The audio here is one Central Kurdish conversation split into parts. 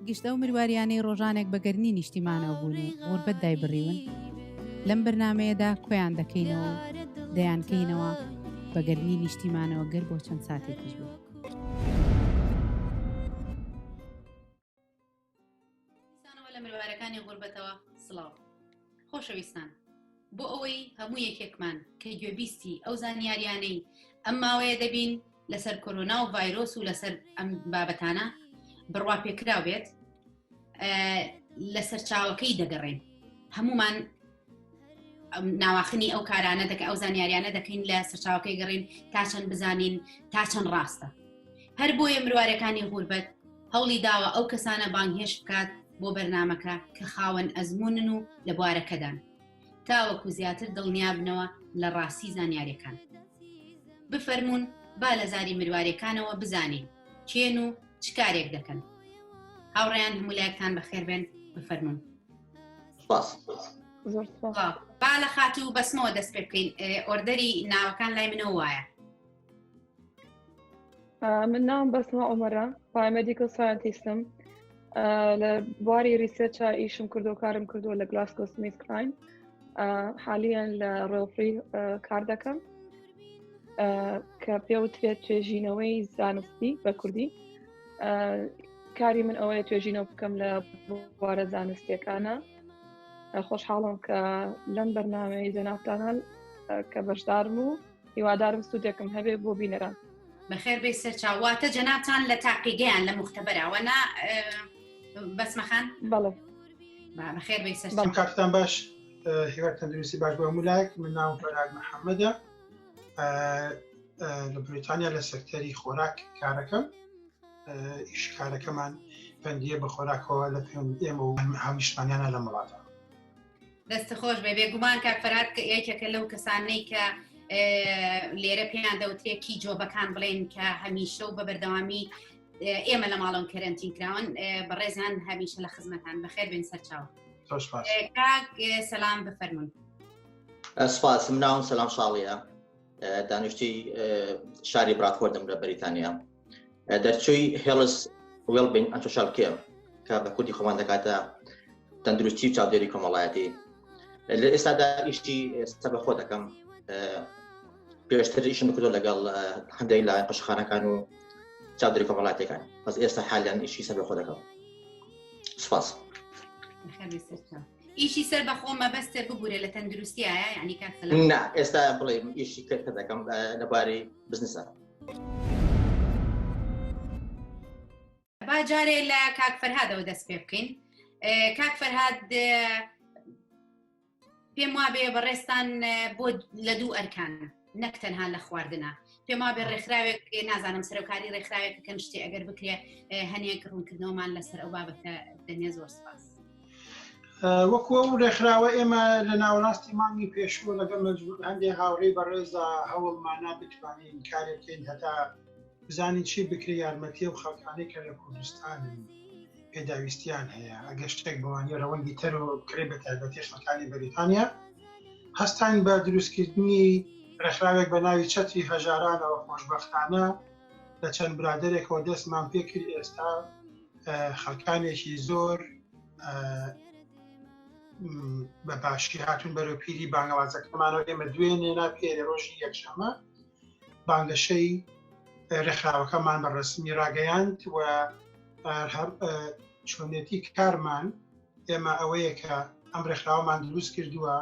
گشتە و مروواریانەی ڕۆژانێک بەگەرنی نیشتیمانەوە بوون و غوربەت دای بڕیون لەم بەرنمەیەدا کۆیان دەکەینەوە دەیانکەینەوە بەگەرنی نیشتیمانەوە گەر بۆ چەند ساتێکیش بوو. لە مروارەکانی غوربەتەوە سڵاو خۆشەویستان، بۆ ئەوەی هەموو یەکێکمان کە گوێبیستی ئەو زانیاریانەی ئەم ماوەیە دەبین لەسەر کۆرۆنا و ڤایرۆس و لەسەر ئەم بابەتانە بڕوا پێکراو بێت لەسەر چاوەکەی دەگەڕێن. هەمومان ناواخنی ئەو کارانە ئەو زانیاریانە دەکەین لە سەرچاوەکەی گەڕین تا چەند بزانین تا چەند ڕاستە. هەر بۆیە مروارەکانی غوربەت هەوڵی داوە ئەو کەسانە بانگهێش بکات بۆ بەرنامەکە کە خاوەن ئەزمونن و لە بوارەکەدان تاوەکو زیاتر دڵنیا بنەوە لە ڕاستی زانیاریەکان. بفەرمونون با لە زاری مروارەکانەوە بزانین کێن و چ کارێک دەکەن. هاوڕێیان هەمولایەکتان بەخێر بێن. بفەرمونون. با لە خاتی و بەسمەوە دەست پێ بکەین. ئۆردەری ناوەکان لای منەوە وایە. من ناوم بەسمە عومەرە، بایۆمێدیکال ساینتیستم. لە بواری ریسێرچە ئیشم کردو و کارم کردووە لە گلاسگۆ سمیت کلاین. حالیان لە ڕۆیڵ فری کار دەکەم کە پێوترێت توێژینەوەی زانستی بە کوردی. کاری من ئەوەیە توێژینەوە بکەم لە بوارە زانستیەکانە. خۆشحاڵم کە لەم بەرنامەی جەنابتانە کە بەشدارم و هیوادارم ستودیەکەم هەبێ بۆ بینەران. بەخێر بێ سەرچاواتە جەنابتان لە تاقیگەیان لە مختبەراوەنا بەسمەخان؟ بەڵێ بەخێر بێ سەرچاو. کاتتان باش، هیوای تەندروستی باش بۆ هەمولایەک. من ناوم فەرهاد محەممەدە، لە بریتانیا لە سەکتەری خۆراک کارەکەم. ئیشکارەکەمان پەندیە بە خۆراکەوە لە پێم ئێمە و هاونیشتمانیانە لە وڵاتە. دەستە خۆش بێ. بێگومان کاک فەرهاد یەکێکە لەو کەسانەی کە لێرە پێیان دەوترێت کی جۆبەکان بڵێن کە هەمیشە و بە بەردەوامی ئێمە لە ماڵەوە کەرەنتین کراون. بەڕێزان هەمیشە لە خزمەتان. بەخێر بێن سەرچاو. کاک سەلام بفەرمونون. سپاس. من ناوم سەلام شاڵیە، دانیشتی شاری برادفۆردم لە بەریتانیا. دەرچووی هێڵس وێڵبین ئەند سۆشیال کێر کە بە کوردی خۆمان دەکاتە تەندروستی و چاودێری کۆمەڵایەتی. لە ئێستادا ئیشی ئێستا بە خۆ دەکەم. پێشتر ئیشم کردو لەگەڵ هەندێک لە قەشەخانەکان و چاودێری کۆمەڵایەتیەکان، بەس ئێستا حالیان ئیشی سەر بە خۆ دەکەم. سپاس. ئیشی سەر بەخۆ مەبەستت ببوورێ لە تەندروستیایە، یعنی کاک سەلام؟ نا، ئێستا بڵێ ئیشی کە دەکەم لەبارەی بزنسە. با جارێ لە کاک فەرهادەوە دەست پێ بکەین. کاک فەرهاد، پێم وابێ بەڕێستان بۆ لە دوو ئەرکان نەک تەنها لە خواردنە، پێم وابێ ڕێکخراوێک نازانم سەرۆکاری ڕێکخراوێکەکەن شتێ ئەگەر بکرێ هەنێک ڕوونکردنەوەمان لەسەر ئەو بابەتە دەنێ. زۆر سپاس. وەکو ئەو ڕێکخراوە ئێمە لە ناوەڕاستی مانگی پێشوە لەگەڵ هەندێک هاوڕێی بەڕێزە هەوڵمانە بتوانین کارێکین هەتا بزانین چی بکرێ یارمەتیە و خەڵکانەی کە لە کوردستان پێداویستیان هەیە. ئەگەر شتێک بەوانیە ڕەوەندی تەر و بکرێ بە تایبەتی خەڵکانی بەریتانیا. هەستان بە دروستکردنی ڕێکخراوێک بە ناوی چەتری هەژارانەوە خۆشبەختانە لە چەند برادێکەوە دەستمان پێ کرد. ئێستا خەڵکانێکی زۆر بە باشی هاتوون بەرەو پیری بانگەوازەکەمانەوە. ئێمە دوێنێنا پێرە ڕۆژی یەکشەمە بانگەشەی ڕێکخراوەکەمان بە ڕسمی ڕاگەیاند و چۆنێتی کارمان ئێمە ئەوەیە کە ئەم ڕێکخراوەمان دروست کردووە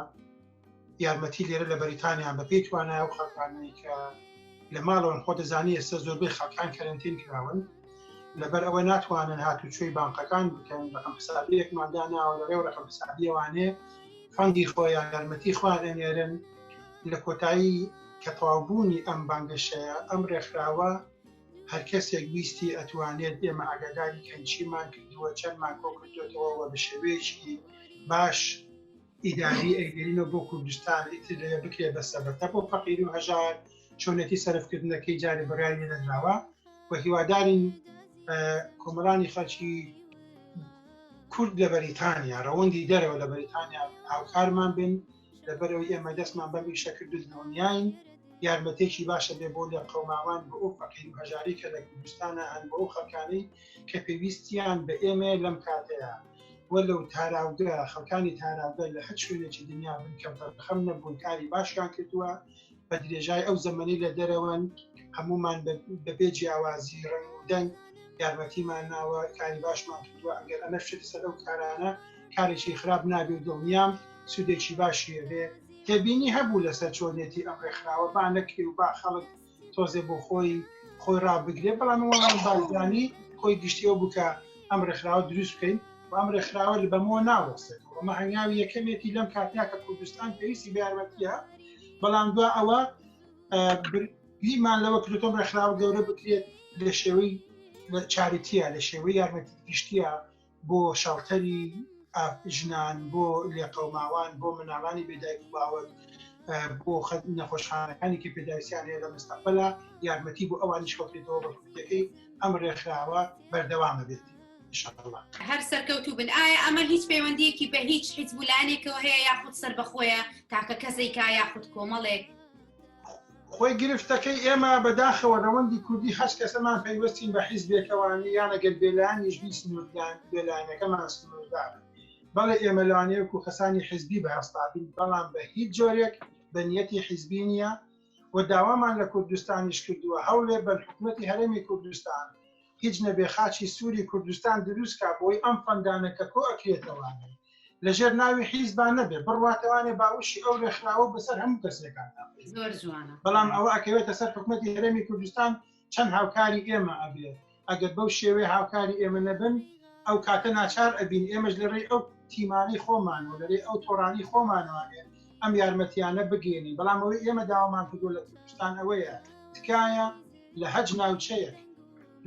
یارمەتی لێرە لە بەریتانیان بە پێی توانایە و خەڵکانەی کە لە ماڵەوەن خۆ دەزانی ئێستا زۆربەی خەڵکان کەرەنتین کراون لەبەر ئەوە ناتوانن هاتوچۆی بانقەکان بکەن. ڕقم حسابیەکماندا ناوە لەڕێو ڕقم حسابیەوانێ فەنگی خۆیان یارمەتی خۆیان ئەنێرن. لە کۆتایی کە تەواوبوونی ئەم بانگەشەیە ئەم ڕێکخراوە هەر کەسێک ویستی ئەتوانێت ئێمە ئاگاداری کەنچیمان کردووە چەندمان کۆ کردوێتەوە بە شێوەیەکی باش ئیداری ئەگەرینەوە بۆ کوردستان ئیتر لێ بکرێ بە سەبەتە بۆ فەقیر و هەژار چۆنێتی سەرفکردنەکەی جارێ بڕیاری نەدراوە و هیوادارین کۆمەڵانی خەڵکی کورد لە بەریتانیا ڕەوەندی دەرەوە لە بەریتانیا هاوکارمان بن لەبەرەوەی ئێمە دەستمان بەم ئیشە کردنەوەنیاین یارمەتێکی باشە بێ بۆ لە قەوماوان بە ئەو فەقیر و هەژاری کە لە کوردستانە هەن بە ئەو خەڵکانەی کە پێویستیان بە ئێمە لەم کاتەیە وە لەو تاراوگە خەڵکانی تاراوگە لە هەر شوێنێکی دنیا بن کەمتەرخەم نەبوون کاری باشیان کردووە بە درێژای ئەو زەمەنی لە دەرەوەن هەمومان بەبێ جیاوازی ڕنگ و دەنگ یارمەتیمان ناوە کاری باشمان کردووە ئەگەر ئەمە شت سەر ئەو کارانە کارێکی خراپ نابێ و دڵنیام سودێکی باشیە بێ تێبینی هەبوو لەسەر چۆنێتی ئەم ڕێکخراوە با نەکرێ و با خەڵک تۆزێ بۆ خۆی ڕابگرێ بەڵام وەڵام بازرانی خۆی گشتیەوە بووکە ئەم ڕێکخراوە دروست بکەین و ئەم ڕێکخراوە لە بەمەوە ناوەستێتەوە ئەمە هەنگاوی یەکەمێتی لەم کاتیا کە کوردستان پێویستی بە یارمەتیە بەڵام دوا ئەوە گریمان لەوە کردۆم ڕێکخراوە گەورە بکرێت لە شێوەی چاریتیە لە شێوەی یارمەتی گشتیە بۆ شەڵتەری ژنان بۆ لێقەوماوان بۆ مناڵانی بێدایک و باوەک بۆ نەخۆشخانەکانی کە پێداویستیان هەیە لە مستەقبەلە یارمەتی بۆ ئەوانیش کۆکرێتەوە بە کوردەکەی ئەم ڕێکخراوە بەردەوامە بێت ئینشاءالله. هەر سەرکەوتوو بن ئایا ئەمە هیچ پەیوەندیەکی بە هیچ حیزبولانێکەوە هەیە یاخود سەر بەخۆیە تاکە کەسێکا یاخود کۆمەڵێک خۆی گرفتەکەی ئێمە بەداخەوە ڕەوەندی کوردی هەست کەسەمان پەیوەستین بە حیزبێکەوانی یانەگەر بێلایانیش بی سنووردان بێلایەنەکەمان سنووردارن بەڵێ ئێمە لەوانەیەکو کەسانی حیزبی بە هەستابین بەڵام بە هیچ جۆرێک بە نیەتی حیزبی نییە و داوامان لە کوردستانیش کردووە هەولێ بە حکوومەتی هەرێمی کوردستان هیچ نەبێ خاچی سووری کوردستان دروستکە بۆی ئەم فەندانەکە کۆ ئەکرێتەوانێ لەژێر ناوی حیزبان نەبێ بڕواتەوانێ باوشی ئەو ڕێکخراوە بەسەر هەموو کەسێکان زۆر جوانە بەڵام ئەوە ئەکەوێتە سەر حکوومەتی هەرێمی کوردستان چەند هاوکاری ئێمە ئەبێت ئەگەر بەو شێوێ هاوکاری ئێمە نەبن ئەو کاتە ناچار ئەبین ئێمەش لەڕێی ئەو تیمانی خۆمان و لەڕێی ئەو تۆڕانی خۆمانوانێ ئەم یارمەتیانە بگێنین بەڵام ئەوەی ئێمە داوامان کردو لە کوردستان ئەوەیە تکایە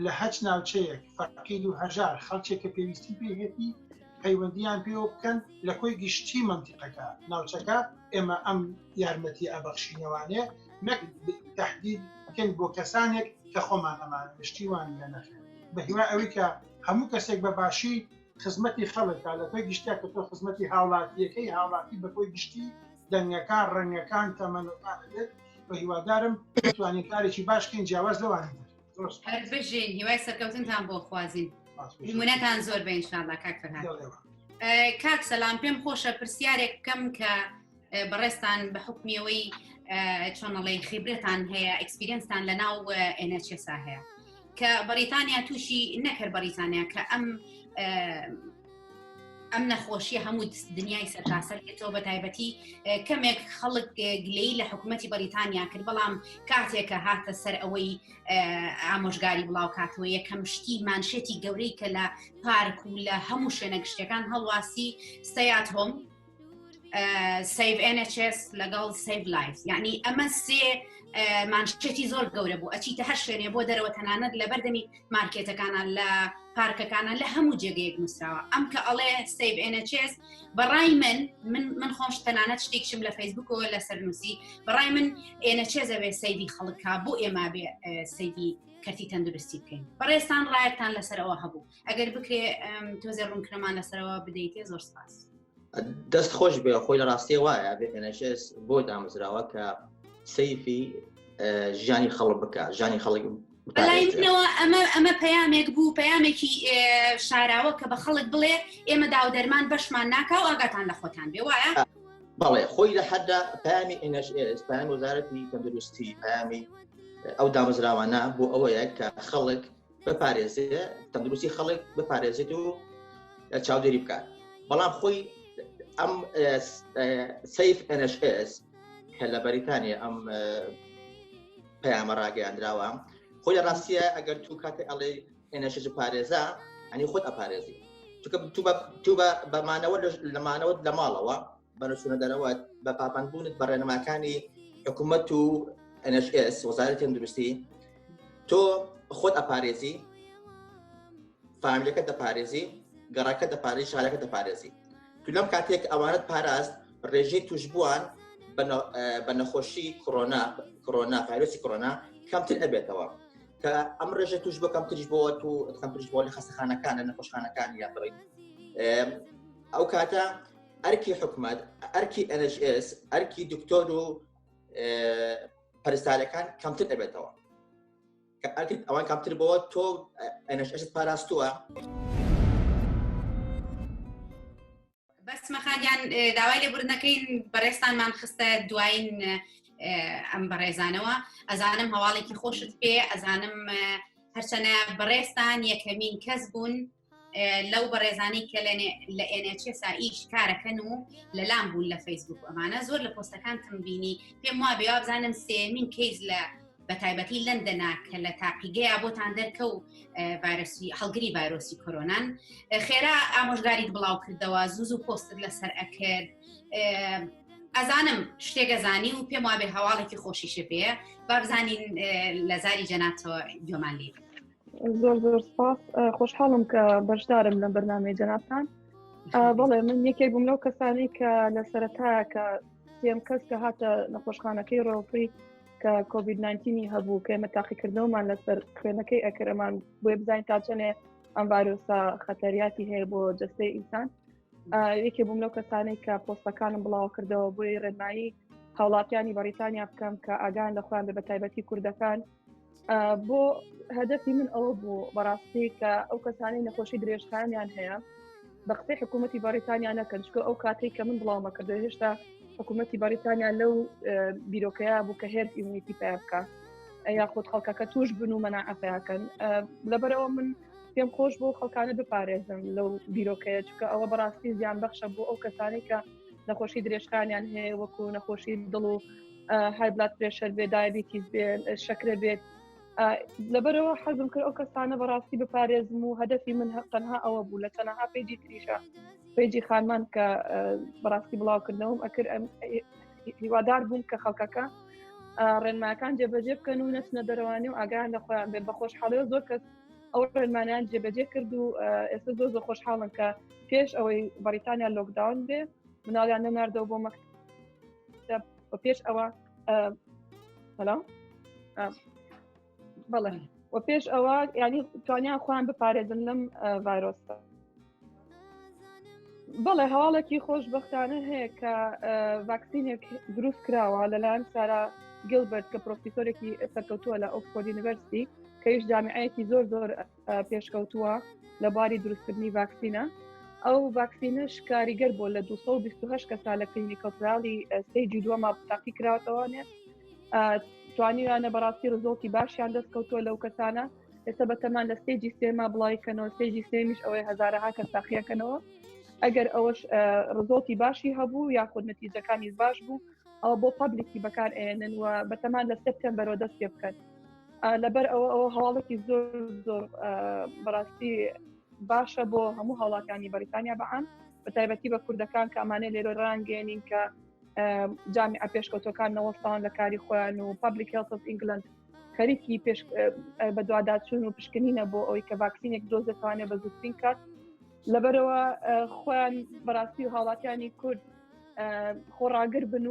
لە هەج ناوچەیەک فەقیر و هەژار خەڵکێک کە پێویستی پێهێتی پەیوەندیان پێوە بکەن لە کۆی گشتی مەنتیقەکە ناوچەکە ئێمە ئەم یارمەتی ئەبەخشینەوانێ نەک تەحدید بکەن بۆ کەسانێک کە خۆمان ئەمان گشتیوان لە نەخێن بە هیوا ئەوەی کە هەموو کەسێک بە باشی خزمەتی خەڵکە لە کۆی گشتیا کە تۆ خزمەتی هاوڵاتیەکەی هاوڵاتی بە کۆی گشتی دەنگەکان ڕەنگەکان تەمەنەکان دێت بە هیوادارم بتوانین کارێکی باشکەین جیاواز لەوانی هەر بژین هیوای سەرکەوتنتان بۆ خوازین نمونەتان زۆر بە ئینشاءالله کاک فەرهاد کاک سەلام پێم خۆشە پرسیارێک بکەم کە بەڕێستان بە حکمیەوەی چۆنەڵێ خیبرەتان هەیە ئەکسپیرینستان لە ناو NHS هەیە کە بەریتانیا تووشی نەکرد بەریتانیا کە ئەم نەخۆشیە هەموو دنیای سەرتاسەر کێتەوە بە تایبەتی کەمێک خەڵک گلەی لە حکوومەتی بەریتانیا کرد بەڵام کاتێکە هاتە سەر ئەوەی ئامۆژگاری بڵاو کاتەوە یەکەم شتی مانشێتی گەورەی کە لە پارک و لە هەموو شوێنە گشتەکان هەڵواسی سەیات هۆم سیڤ NHS لەگەڵ سیڤ لایف یعنی ئەمە سێ مانشێتی زۆر گەورە بوو ئەچیتە هەر شوێنێ بۆ دەرەوە تەنانەت لە بەردەمی مارکێتەکانە لە پارکەکانە لە هەموو جێگەیەک نووسراوە ئەم کە ئەڵێ سیڤ NHS بەڕای من خۆش تەنانەت شتێکشم لە فەیسبوکەوە لەسەر نووسی بەڕای من NHS ئەوێ سیڤی خەڵکا بۆ ئێمە بێ سیڤی کەرتی تەندروستی بکەین بەڕێستان ڕایەکتان لەسەرەوە هەبوو ئەگەر بکرێ تۆزێ ڕوونکردنەمان لەسەرەوە بدەیتێ زۆر سپاس دەست خۆش بێ خۆی لە ڕاستی وایە بێ NHS بۆ دامەزراوە کە سەیفی ژیانی خەڵک بکە ژیانی خەڵک بەلای منەوە ئەمە پەیامێک بوو پەیامێکی شاراوە کە بە خەڵک بڵێ ئێمە داودەرمان بەشمان ناکا و ئاگاتان لە خۆتان بێ وایە بەڵێ خۆی لە حەددا پەیامی NHS پەیامی وەزارەتی تەندروستی پەیامی ئەو دامەزراوانە بۆ ئەوەیە کە خەڵک بپارێزێ تەندروستی خەڵک بپارێزێت و چاودێری بکات بەڵام خۆی ئەم سیف NHS کە لە بەریتانیا ئەم پەیامە ڕاگەیاندراوە خۆی لە ڕاستیە ئەگەر تو کاتێک ئەڵێ NHS پارێزە ئەنی خۆت ئەپارێزی تو بەمانەوە لەمانەوە لە ماڵەوە بەنەچوونە دەرەوە بە پاپانبوونت بە ڕێنەماکانی حکوومەت و NHS وەزارەتی تەندروستی تۆ خۆت ئەپارێزی فامیلەکەت دەپارێزی گەڕاکە دەپارێزی شارەکە دەپارێزی تو لەم کاتێک ئەوانت پاراست ڕێژەی توش بووان بە نەخۆشی کۆرۆنا ڤایرۆسی کۆرۆنا کەمتر ئەبێتەوە کە ئەم ڕێژە توش بۆ کەمتریش بۆ تو کەمتریش بۆ لە خەستەخانەکان لە نەخۆشخانەکان یان بڕین ئەو کاتە ئەرکی حکومەت ئەرکی NHS ئەرکی دکتۆر و پەرستاریەکان کەمتر دەبێتەوە ئەوان کەمتر بەوە تۆ NHS پاراستووە. بەس مەخانیان داوای لێبوردنەکەین بەڕێستانمان خستە دوایین ئەم بەڕێزانەوە ئەزانم هەواڵێکی خۆشت پێ ئەزانم هەرچەنە بەڕێستان یەکەمین کەس بوون لەو بەڕێزانی کە لە NHS ئیش کارەکەن و لەلام بوون لە فەیسبوک ئەمانە زۆر لە پۆستەکانتم بینی پێم وا بێ بزانم سێمین کەیس لە بەتایبەتی لەندەنا کە لە تاقیگەیە بۆتان دەرکە و هەڵگری ڤایرۆسی کۆرۆنان خێرا ئامۆژگاریت بڵاو کردەوە زوو پۆستت لەسەر ئەکرد ئەزانم شتێک ئەزانی و پێم وابێ هەواڵێکی خۆشیشە پێ با بزانین لە زاری جەنابەوە گوێمان لێ. زۆر سپاس خۆشحاڵم کە بەشدارم لە بەرنامەی جەنابتان. بەڵێ من یەکێک بووم لەو کەسانی کە لە سەرەتایە کە سێم کەس کە هاتە نەخۆشخانەکەی ڕۆفری کە COVID-19 هەبوو کە ئێمە تاقیکردنەوەمان لەسەر خوێنەکەی ئەکرەمان بۆیە بزانین تا چەنێ ئەم ڤایرۆسە خەتەریاتی هەیە بۆ جەستەی ئینسان. یەکێ بووم لەو کەسانەی کە پۆستەکانم بڵاو کردەوە بۆی ڕێنمایی هاوڵاتیانی بەریتانیا بکەم کە ئاگان لە خۆیان بە تایبەتی کوردەکان. بۆ هەدەفی من ئەوە بوو بەڕاستی کە ئەو کەسانی نەخۆشی درێژخانیان هەیە بە قسەی حکوومەتی بەریتانیا نەکەن چکە ئەو کاتێک کە من بڵاومە کردو هێشتا حکوومەتی بەریتانیا لەو بیرۆکەیە بوو کە هێرد ئیمونیتی پێ بکە یاخود خەڵکەکە توش بن و مەناعەپیاکەن. لەبەرەوە من پێم خۆش بۆ خەڵکانە بپارێزم لەو بیرۆکەیە چکە ئەوە بەڕاستی زیان بەخشە بۆ ئەو کەسانی کە نەخۆشی درێژخانیان هەیە وەکو نەخۆشی دڵ و های بلاد پرێشەر بێت دایبیتیز بێت شەکرە بێت. لەبەرەوە حەزم کرد ئەو کەسانە بەڕاستی بپارێزم و هەدەفی من تەنها ئەوە بوو لە تەنها پێیجی تریشە پێیجی خانمان کە بەڕاستی بڵاوکردنەوەم ئەکرد هیوادار بووم کە خەڵکەکە ڕێنماکان جێبەجێ بکەن و نەچنە دەرەوانی و ئاگان لە خۆیان بێت بە خۆشحاڵیەوە زۆر کەس ئەو ڕێنمانیان جێبەجێ کرد و ئێستا زۆر خۆشحاڵن کە پێش ئەوەی بەریتانیا لۆکداون بێ مناڵیان نەناردەوە بۆ مەکتەب و پێش ئەوە بەڵێ و پێش ئەوە ینی توانیان خۆیان بپارێزن لەم ڤایرۆسە. بەڵێ هەواڵێکی خۆشبەختانە هەیە کە ڤاکسینێک دروست کراوە لەلایەن سارا گیلبرت کە پرۆفیسۆرێکی سەرکەوتووە لە ئۆکسفۆرد یونیڤەرسیتی کە هیچ جامعەیەکی زۆر پێشکەوتووە لە باری دروستکردنی ڤاکسینە. ئەو ڤاکسینەش کاریگەر بۆ لە 228 کەسا لە کلینیکەل ترایالی ستەیجی دووەما تاقی کراوەتەوەنێ توانیوانە بەڕاستی ڕزۆڵی باشیان دەستکەوتووە لەو کەسانە ئێستا بەتەمان لە ستێجی سێما بڵایکەنەوە ستێجی سێمیش ئەوەی هەزارەها کەس تاقیەکەنەوە ئەگەر ئەوەش ڕزۆڵی باشی هەبوو یاخود نەتیجەکانی باش بوو ئەوە بۆ پابلیکی بەکار ئێنن و بەتەمان لە سپتەمبەرەوە دەست پێ بکەن. لەبەر ئەوە هەواڵێکی زۆر بەڕاستی باشە بۆ هەموو هاوڵاتیانی بەریتانیا بەعام بە تایبەتی بە کوردەکان کە ئەمانەی لێرە ڕانگەێنین کە جامعە پێشکەوتەکان نەوەستان لە کاری خۆیان و پابلیک هێڵت ئۆف ئینگلند خەریکی بە دوواداچوون و پشکنینە بۆ ئەوی کە ڤاکسینێک دۆزێتوانێت بە زووترین کات. لەبەرەوە خۆیان بەڕاستی و هاوڵاتیانی کورد خۆڕاگر بن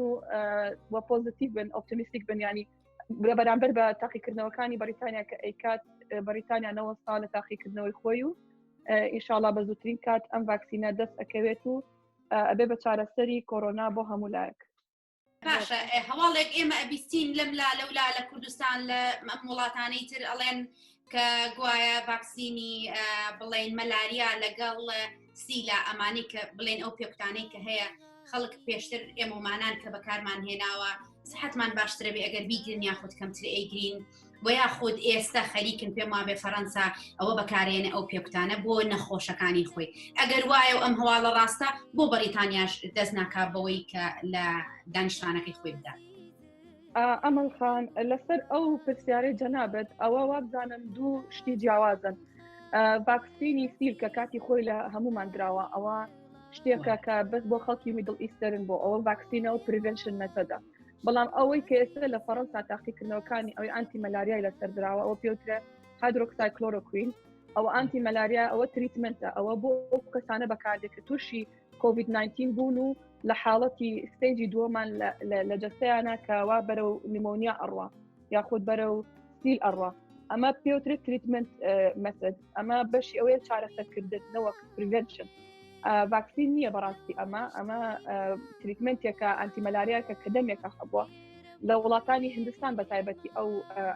و پۆزیتیڤ بن ئۆپتیمیستیک بن ینی بەرامبەر بە تاقیکردنەوەکانی بەریتانیا کە ئەیکات بەریتانیا نەوەستا لە تاقیکردنەوەی خۆی و ئینشاڵڵا بە زووترین کات ئەم ڤاکسینە دەست ئەکەوێت و ئەبێ بە چارەسەری کۆرۆنا بۆ هەموو لایەک. باشە هەواڵێک ئێمە ئەبیستین لەملا لەولا لە کوردستان لە وڵاتانەی تر ئەڵێن کە گوایە ڤاکسینی بڵێن مەلاریا لەگەڵ سیلا ئەمانی کە بڵێن ئەو پێکوتانەی کە هەیە خەڵک پێشتر ئێمەمانان کە بەکارمان هێناوە سەحەتمان باشترە بێ ئەگەر بیگرن یاخود کەمتر ئەیگرین بۆ یاخود ئێستا خەریکن پێم وابێ فەڕەنسا ئەوە بەکارێنە ئەو پێکوتانە بۆ نەخۆشەکانی خۆی ئەگەر وایە و ئەم هەواڵە ڕاستە بۆ بەریتانیاش دەست ناکا بەوەی کە لە دانیشتوانەکەی خۆی بدات. ئەمەڵ خان لەسەر ئەو پرسیارەی جەنابەت ئەوە وابزانم دوو شتی جیاوازن. ڤاکسینی سیل کە کاتی خۆی لە هەمومان دراوە ئەوە شتێکە کە بەس بۆ خەڵکی میدڵ ئیستەرن بۆ ئەوە ڤاکسینە و پریڤنشن مەتەدە. بەڵام ئەوەی کە ئێستا لە فەڕەنسا تاقیکردنەوەکانی ئەوەی ئانتی مەلاریای لەسەر درراوە ئەوە پێوترە هایدرۆکسای کلۆرۆکوین ئەوە ئانتی مەلاریا ئەوە تریتمنتە ئەوە بۆ ئەو کەسانە بەکاردێت کە تووشی COVID-19 بوون و لە حاڵەتی ستێجی دووەمان لە جەستەیانە کەوا بەرەو نیمۆنیا ئەڕوا یاخود بەرەو سیل ئەڕوا ئەمە پێوترە تریتمنت مەسد ئەمە بەشی ئەوەیە چارەسەرکردنەوە پریڤنشن ڤاکسین نییە بەڕاستی ئەمە تریتمنتێکە ئەنتی مەلاریاکە کە دەمێکە هەبووە لە وڵاتانی هندستان بە تایبەتی ئەو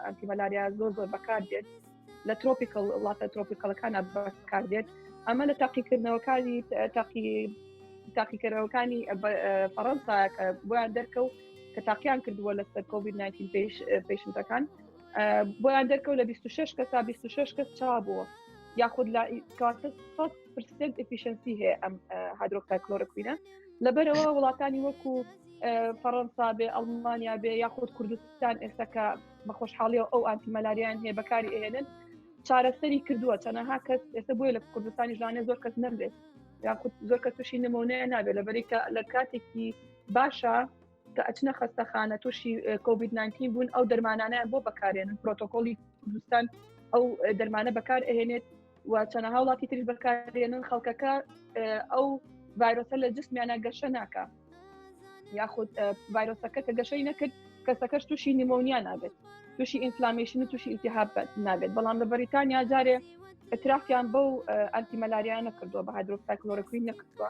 ئەنتیمەلاریا زۆر بەکاردێت لە ترۆپیکل وڵاتە ترۆپیکەڵەکانە بەکاردێت ئەمە لە تاقیکردنەوەکانی تاقیکردنەوەکانی فەڕەنسا کە بۆیان دەرکەوت کە تاقییان کردووە لەسەر کۆڤید-19 پێشنتەکان بۆیان دەرکەوت لە 26 کەسا 26 کەس چابووە یاخود لە 100% ئفیشنسی هەیە ئەم هایدرۆکسایکلۆرۆکوینە لەبەرەوە وڵاتانی وەکو فەڕەنسا بێ ئەڵمانیا بێ یاخود کوردستان ئێستا کە بە خۆشحاڵیەوە ئەو ئانتیمەلاریان هەیە بەکاری ئێنن چارەسەری کردووە چەنەها کەس ئێستا بۆیە لە کوردستانی ژانێ زۆر کەس نەبێت یاخود زۆر کەس تووشی نمونەیە نابێت لەبەری کە لە کاتێکی باشە کە ئەچنە خەستەخانە تووشی کۆڤید-19 بوون ئەو دەرمانانەیان بۆ بەکارێنن پرۆتۆکۆلی کوردستان ئەو دەرمانە بەکار ئەهێنێت و چەنەها وڵاتی تریش بەکارێنن خەڵکەکە ئەو ڤایرۆسە لە جسمیانە گەشە ناکە یاخود ڤایرۆسەکە کە گەشەی نەکرد کەسەکەش تووشی نیمۆنیا نابێت تووشی ئینفلامیشن و تووشی ئیلتیهاب نابێت بەڵام لە بەریتانیا جارێ ئەترافیان بەو ئەنتیمەلاریان نەکردووە بە هایدرۆکسایکلۆرۆکوین نەکردووە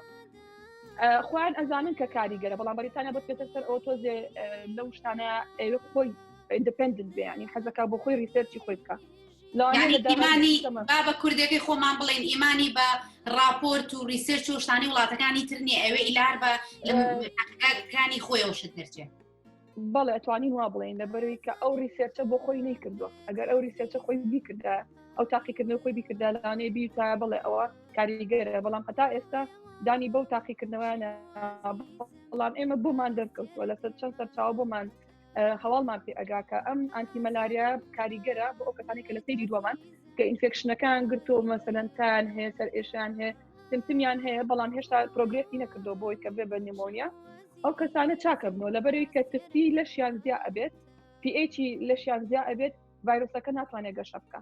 خۆیان ئەزانن کە کاریگەرە بەڵام بەریتانیا بۆ پێێتە سەر ئەو تۆزێ لەو شتانە ئێوە خۆی ئیندپندنت بێ ینی حەزەکە بۆ خۆی ریسێرچی خۆی بکە ئیمانی با بە کوردەکەی خۆمان بڵێن ئیمانی بە راپۆرت و ریسێرچ و شتانی وڵاتەکانی ترنی ئەوێ ئیلار بە کانی خۆیەوە شت دەرچێت بەڵێ ئەتوانین وا بڵێن لەبەروی کە ئەو ریسێرچە بۆ خۆی نەیکردووە ئەگەر ئەو ریسێرچە خۆی بیکردا ئەو تاقیکردنەوە خۆی بیکردا لەوانەیە بیتا بڵێ ئەوە کاریگەرە بەڵام هەتا ئێستا دانی بەو تاقیکردنەوەیانە بەڵام ئێمە بۆمان دەرکەوتووە لەسەر چەند سەرچاوە بۆمان هەواڵمان پێ ئەگاکە ئەم ئانتیمەلاریا کاریگەرە بۆ ئەو کەسانی کە لە سەیری دووەمان کە ئینفێکشنەکان گرتو مەسەلەن تان هەیە سەر ئێشیان هەیە سیمتمیان هەیە بەڵام هێشتا پرۆگرێسی نەکردو بۆی کە بێ بە نیمۆنیا ئەو کەسانە چاکەبنەوە لەبەرەوەی کە تفتی لەشیان زیا ئەبێت PH لەشیان زیا ئەبێت ڤایرۆسەکە ناتوانێت گەشە بکە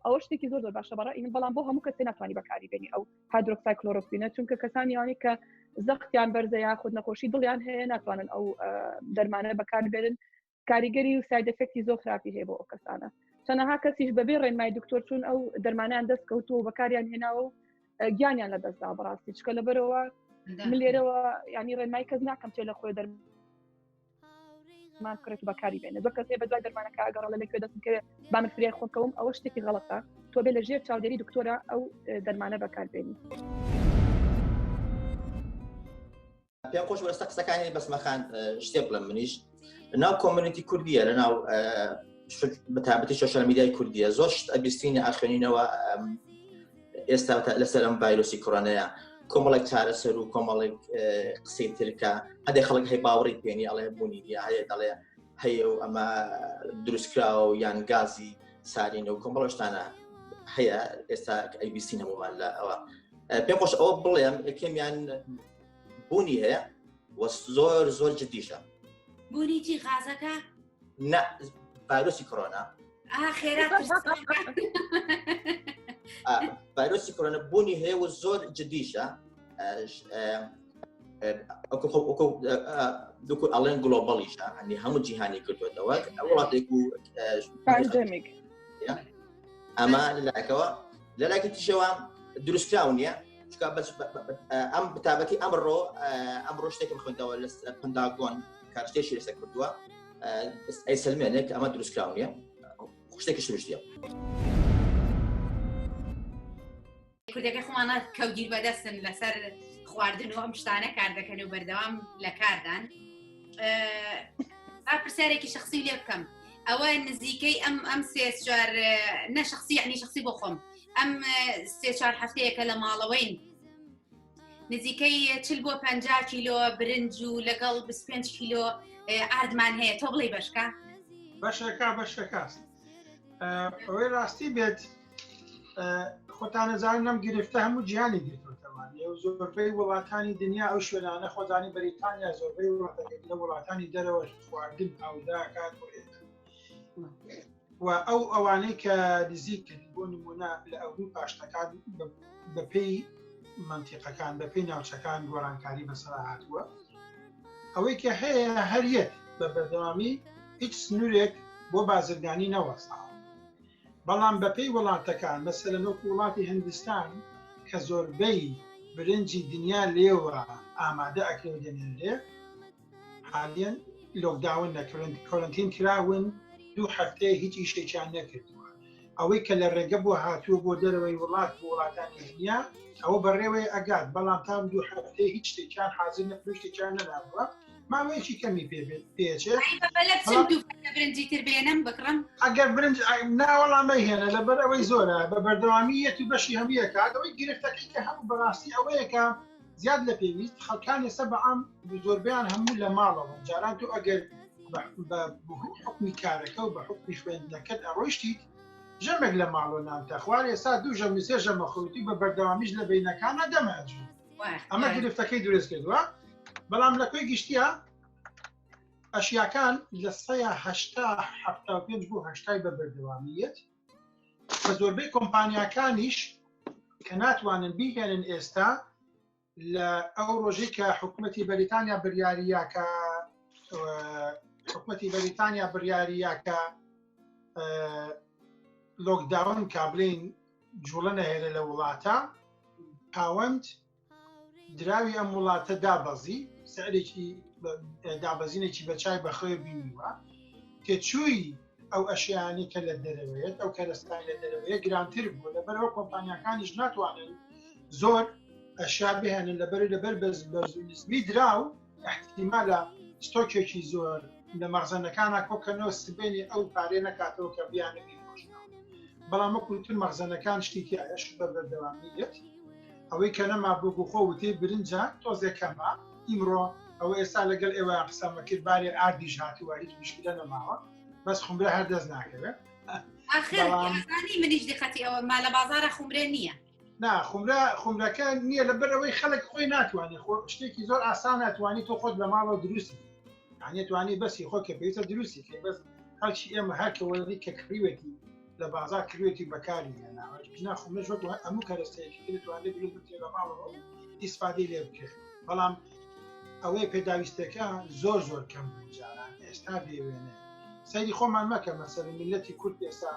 ئەوە شتێکی زۆر باشە بەڕای بەڵام بۆ هەموو کەسێ ناتوانانی بەکاری بێنی ئەو هایدرۆکسایکلۆرۆکوینە چونکە کەسانیانی کە زەختیان بەرزە یاخود نەخۆشی دڵیان هەیە ناتوانن ئەو دەرمانە بەکار بێنن کاریگەری و ساید ئفکتی زۆر خراپی هەیە بۆ ئەو کەسانە چەنەها کەسیش بەبێ ڕێنمای دکتۆر چوون ئەو دەرمانیان دەستکەوت و بەکاریان هێناوە و گیانیان لە دەستدا بەڕاستی چکە لەبەرەوە من لێرەوە ینی ڕێنمای کەس ناکەم چێ لە خۆی دەرمان کرێت و بەکاری بێنە زۆر کەسێ بە دوای دەرمانەکە ئەگەڕە لەکوێ دەستم کرێ با من فرێ خۆکەوم ئەوە شتێکی غەڵەتە تۆ بێ لە ژێر چاودێری دکتۆرە ئەو دەرمانە بەکار بێنی پێم خۆش وەستا قسەکانی بەسمەخان شتێ بڵێم منیش لەناو کۆمیونیتی کوردیە لەناو بەتابەتی سۆشیال میدیای کوردیە زۆر شت ئەبیستینی ئاخوێنینەوە ئێستا لەسەر ئەم ڤایرۆسی کۆرۆنەیە کۆمەڵێک چارەسەر و کۆمەڵێک قسەی ترکە هەندێک خەڵک هەیە باوەڕی پێێنی ئەڵێ بوونی هەیە دەڵێ هەیە و ئەمە دروستکراوە و یان گازی سارینە و کۆمەڵ شتانە هەیە ئێستا ئەیبیستی هەمومان لە ئەوە پێم خۆش ئەوە بڵێم یەکێمیان بوونی هەیە وە زۆر جدیشە بوونی چی غازەکە؟ نه ڤایرۆسی کۆرۆنا خێرا ڤایرۆسی کۆرۆنا بوونی هەیە و زۆر جدیشە دوکو ئەڵێن گلۆبەڵیشە هەنی هەموو جیهانی کردوێتەوە وڵاتێک و ئەمە لەلایەکەوە لەلایەکی تیشەوە دروستکراو نییە ئەم بتابەتی ئەمڕۆ شتێکم خوێندەوە لە پەنداگۆن کارشتێکی لەسەر کردووە ئەیسلمێنێک ئەمە دروستکراو نییە شتێکی شروشتیە کوردەکە خۆمانە کەوگیر بەدەستن لەسەر خواردن و ئەم شتانە کار دەکەن و بەردەوام لە کاردان پرسیارێکی شخصی لێ بکەم ئەوە نزیکەی ئەم سێ4 نەشخصی یعنی شخصی بۆ خۆم ئەم 3-4 هەفتەیەکە لە ماڵەوەین نزیکەی 40 بۆ 50 کیلۆ برنج و لەگەڵ 25 کیلۆ ئاردمان هەیە تۆ بڵێ بەشکە بەشەکەست ئەوەی ڕاستی بێت خۆتانەزانن نەم گرفتە هەموو جیهانی گرتوتەوان زۆربەی وڵاتانی دنیا ئەو شوێنانە خۆزانی بەریتانیا زۆربەی لە وڵاتانی دەرەوە خواردن ئاوداکات و ئەو ئەوانەی کە نزیک بۆ نمونە لە ئەوروپا شتەکان بەپێی منتیقەکان بەپێی ناوچەکان گۆڕانکاری بەسەر هاتووە ئەوەی کە هەیە هەریەت بە بەردەوامی هیچ سنوورێک بۆ بازرگانی نەوەستاوە بەڵام بەپێی وڵاتەکان مەسەلەن وەکو وڵاتی هندستان کە زۆربەی برنجی دنیا لێوە ئامادە ئەکرێ دێنێرێ حالیان لۆکداون نەکردن کۆرنتین کراون 2 هەفتەیە هیچ ئیشێکیان نەکردووە ئەوەی کە لە ڕێگە بۆ هاتووە بۆ دەرەوەی وڵات بۆ وڵاتانی دنیا ئەوە بەڕێوەی ئەگات بەڵام تام 2 هەفتەیە هیچ شتێکیان حاضر نەکردو شتێکیان نەدابووە ماوەیەکی کەمی پێچێت برنجی تر بێنم بکڕم ئەگەر برنج ناوەڵامە هێنە لەبەر ئەوەی زۆرە بە بەردەوامیەت و بەشی هەموویە کات ئەوەی گرفتەکەی کە هەموو بەڕاستی ئەوەیەکە زیاد لە پێویست خەڵکان ێستا بەعام زۆربیان هەموو لە ماڵەوە جاران تو ئەگەر بە حکمی کارەکە و بە حکمی خوێندنەکەت ئەڕۆیشتیت ژەمێک لە ماڵۆ نانتە خوار ێستا 2 ژەم 3 ژەمە خەوتی بە بەردەوامیش لە بینەکانە دەمەجوو ئەمە گرفتەکەی دروست کردووە بەڵام لە کۆی گشتیە ئەشیاکان لە 175 بۆ 80 بە بەردەوامیت بە زۆربەی کۆمپانیاکانیش کە ناتوانن بیهێنن ئێستا لە ئەو ڕۆژی کە حکوومەتی بەریتانیا بڕیاریاکە لۆکداون کابلین جوڵە نەهێنە لە وڵاتە پاوەند دراوی ئەم وڵاتە دابەزی سەرێکی دابەزینێکی بەچای بەخۆی بینیوە تێچووی ئەو ئەشیانی کە لە دەرەوەیەت ئەو کەرەستانی لە دەرەوەیە گرانتر بوو لەبەرەوە کۆمپانیاکانیش ناتوانن زۆر ئەشیا بهێنن لەبەر بەرزنسبی دراو احتیمالە ستۆکێکی زۆر لە مەخزەنەکانە کۆکەنەوە سبێنی ئەو پارێ نەکاتەوە کە بیانەکەی خۆشنەوە بەڵام وەکوتر مەخزەنەکان شتێکی ئەش بە بەردەوامیت ئەوەی کە نەما بۆ خۆ وتێ برنجە تۆزێکەمە ئیمڕۆ ئەوە ئێستا لەگەڵ ئێوە قسەمە کرد بارێ ئاردیش هاتووە هیچ مشکلە نەماوە بەس خومرە هەر دەست ناکەوێت ئاخرانی منیش دقەتی ئەوە ما لە بازارە خومرێ نییە نا خومرەکە نییە لەبەرەوەی خەڵک خۆی ناتوانێت شتێکی زۆر ئاسان ناتوانانی تۆ خۆت لە ماڵەوە دروستی توانی بەسی خۆ کە پێویستە دروستی کە بەس هەرچی ئێمە هەرکەوەی کە کڕیوێتی لە بازار کروێتی بەکاری هێناوە خومرەش وەک هەموو کەرەستەیەکی دەتوانێت دروست بکرێت لە ماڵەوە ئیسفادەی لێ بکرێت بەڵام ئەوەی پێداویستەکە زۆر کەم بوو جاران ئێستا دەیوێنێ سەیری خۆمان مەکە مەسەر میلەتی کورد ئێستا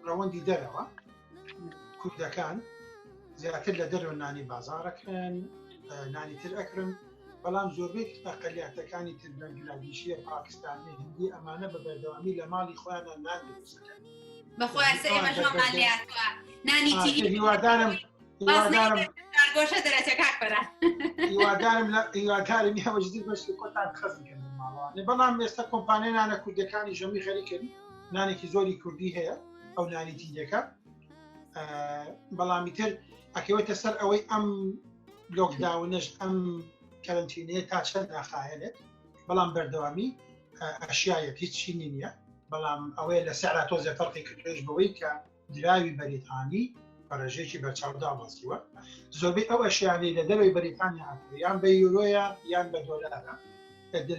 ڕەوەندی دەرەوە کوردەکان زیاتر لە دەرەوە نانی بازارەکەن نانی تر ئەکرن بەڵام زۆربەی ئەقەلیاتەکانی تر بەنگلادیشیە پاکستانی هندی ئەمانە بە بەردەوامی لە ماڵی خۆیانە نان دروستەکەن بەخۆیان سەرێمەژۆمان لێهاتووە نانی تیری هیوادارم گۆشە دەرەچە کاکبەرە هیوادارم هەوەجدی بەشی کۆتان خەزمکەن ماڵەوانێ بەڵام ئێستا کۆمپانیای نانە کوردەکانی ژەمی خەریکردن نانێکی زۆری کوردی هەیە ئەو نانی تیرەکە بەڵامی تر ئەکەوێتە سەر ئەوەی ئەم لۆکداونش ئەم کەرنتینەیە تا چەند ناخایەنێت بەڵام بەردەوامی ئەشیایەت هیچی نییە بەڵام ئەوەیە لە سەعرا تۆزە فەرقی کردوێش بەوەی کە دراوی بەریتانی بەڕێژەیەکی بەرچاودا بەستیوە زۆربەی ئەو ئەشیانی لە دەروی بەریتانیا هاتووە یان بە یورۆیە یان بە دۆلارە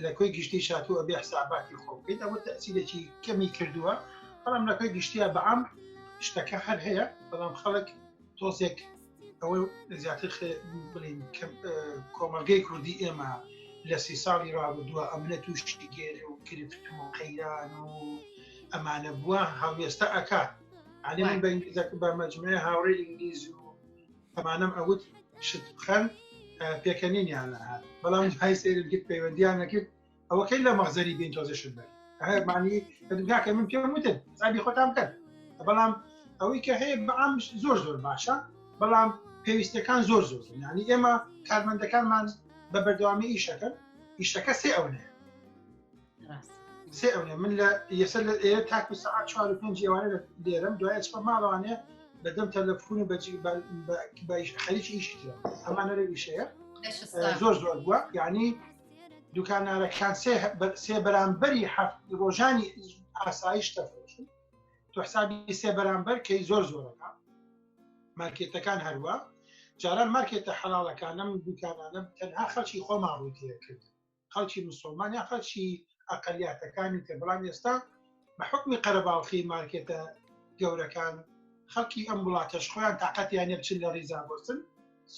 لە کۆی گشتی شاتووە بێ حساباتی خۆ بکەیت ئەوە تەسیرێکی کەمی کردووە بەڵام لە کۆی گشتیە بەعام شتەکە هەر هەیە بەڵام خەڵک تۆزێک ئەوە زیاتر بڵین کۆمەلگەی کوردی ئێمە لە 30 ساڵی ڕابردووە ئەمنە تووشی گێر و کرفت و قەیران و ئەمانە بووە هەڵوێستا ئەکات علی من بە مەجموعە هاوڕێی ئینگلیز و ئەمانەم ئەوت شت بخەن پێکەنینیان هات بەڵام های سێرت گرت پەیوەندیان نەکرد ئەوەکەی لە مەغزەری بین تۆزە شت بێت معنی دنیاکە من پێم وتن زابی خۆتان بکەن بەڵام ئەوەی کە هەیە بەعام زۆر باشە بەڵام پێویستەکان زۆر یعنی ئێمە کارمەندەکانمان بە بەردەوامی ئیشەکە سێ ئەوەیە سێ ئەوەیە من لە یەسەر لە ئێرە تاکو سەعات 4 و 5 ئێوانە لێرەم دوایە چپە ماڵەوانەیە بەدەم تەلەفۆن و بە خەریکی ئیشی ترە ئەمانە لە ئیشەیە زۆر بووە یعنی دوکانارەکان سێ بەرامبەری ڕۆژانی ئاسایش دەفرۆشن تو حسابی سێ بەرامبەر کەی زۆرەکە مارکێتەکان هەروە جاران مارکێتە حەڵاڵەکانم دوکانانە تەنها خەڵکی خۆمان ڕووتیە کرد خەڵکی موسڵمان یا خەڵکی ئەقەلیاتەکانی تر بەڵام ئێستا بە حکمی قەرەباڵخی مارکێتە گەورەکان خەڵکی ئەم وڵاتەش خۆیان تااقەتیان نێ بچن لە ڕیزابۆستن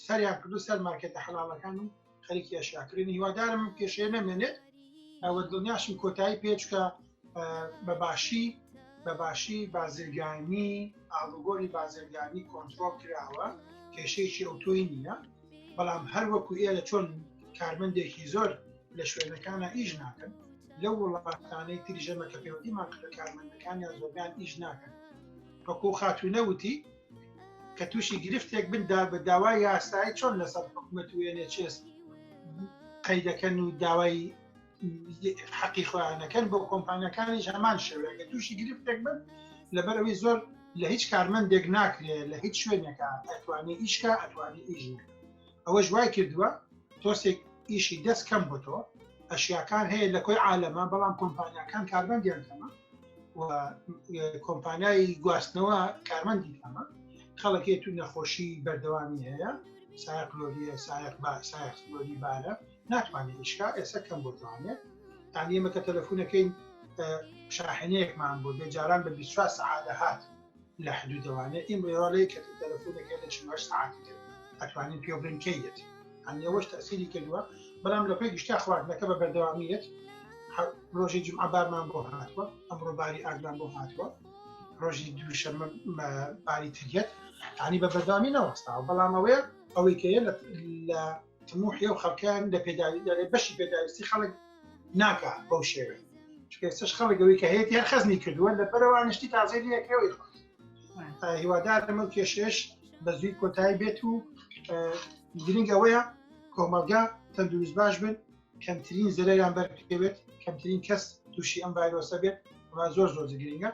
سەریان کردو سەر مارکێتە حەڵاڵەکان و خەریکی ئەشیاکردنی هیوادارم پێشەیە نەمێنێت ئەوە دڵنیاشم کۆتایی پێچکە بە باشی بازرگانی ئاڵوگۆری بازرگانی کۆنترۆل کراوە کێشەیەکی ئۆتۆی نییە بەڵام هەر وەکو ئێرە چۆن کارمەندێکی زۆر لە شوێنەکانە ئیش ناکەن لەو وڵاتانەی تریژەمە کە پەیوەندیمان کردە کارمەندەکانیان زۆربیان ئیش ناکەن وەکو خاتوونەوتی کە تووشی گرفتێک بندا بە داوای یاسایی چۆن لەسەر حکوومەت وێنێ چێس قەیدەکەن و داوای حەقی خۆیانەکەن بۆ کۆمپانیەکانیش هەمان شێوەیە تووشی گرفتێک بن لەبەرەوەی زۆر لە هیچ کارمەندێک ناکرێت لە هیچ شوێنێکە ئەتوانێ ئیشکە ئەتوانێ ئیژنێ ئەوەش وای کردووە تۆسێک ئیشی دەست کەم بۆ تۆ ئەشیاکان هەیە لە کۆی عالەما بەڵام کۆمپانیەکان کارمەندیان کەمە و کۆمپانیای گواستنەوە کارمەندی کەمە خەڵکێت و نەخۆشی بەردەوامی هەیە سایق لۆریە سایق لۆری بارە ناتوانێت ئیشکا ئێستا کەم بۆ توانێت تانی ئێمە کە تەلەفۆنەکەین شاحنەیەکمان بۆ بێجاران بە 24 سەعاتە هات لە حدودەوانێت ئیمڕێوەڵەیە کە تەلەفۆنەکە لە 48 سەعاتی ئەتوانین پێ بڵێن کەیت ئەوەش تەسیری کردووە بەڵام لە پێی گشتا خواردنەکە بە بەردەوامیت ڕۆژی جمعە بارمان بۆ هاتووە ئەمڕۆ باری ئاگران بۆ هاتووە ڕۆژی دووشەمە باری تریت تانی بە بەردەوامی نەوەستاوە بەڵام ئەوەی کەیە لە تموحی و خەڵکیان لە پێداوی بەشی پێداویستی خەڵک ناکە بەو شێوێ چکەسش خەڵکەوەی کە هەیە یان خەزنی کردووە لە بەرەوانشتی تازەی یەکەوەی هیوادارم ئەو کێشێش بە زووی کۆتایی بێت و گرنگ ئەوەیە کۆمەلگا تەندروست باش بن کەمترین زەرەریان بەرکەوێت کەمترین کەس تووشی ئەم ڤایرۆسە بێت زۆر گرنگە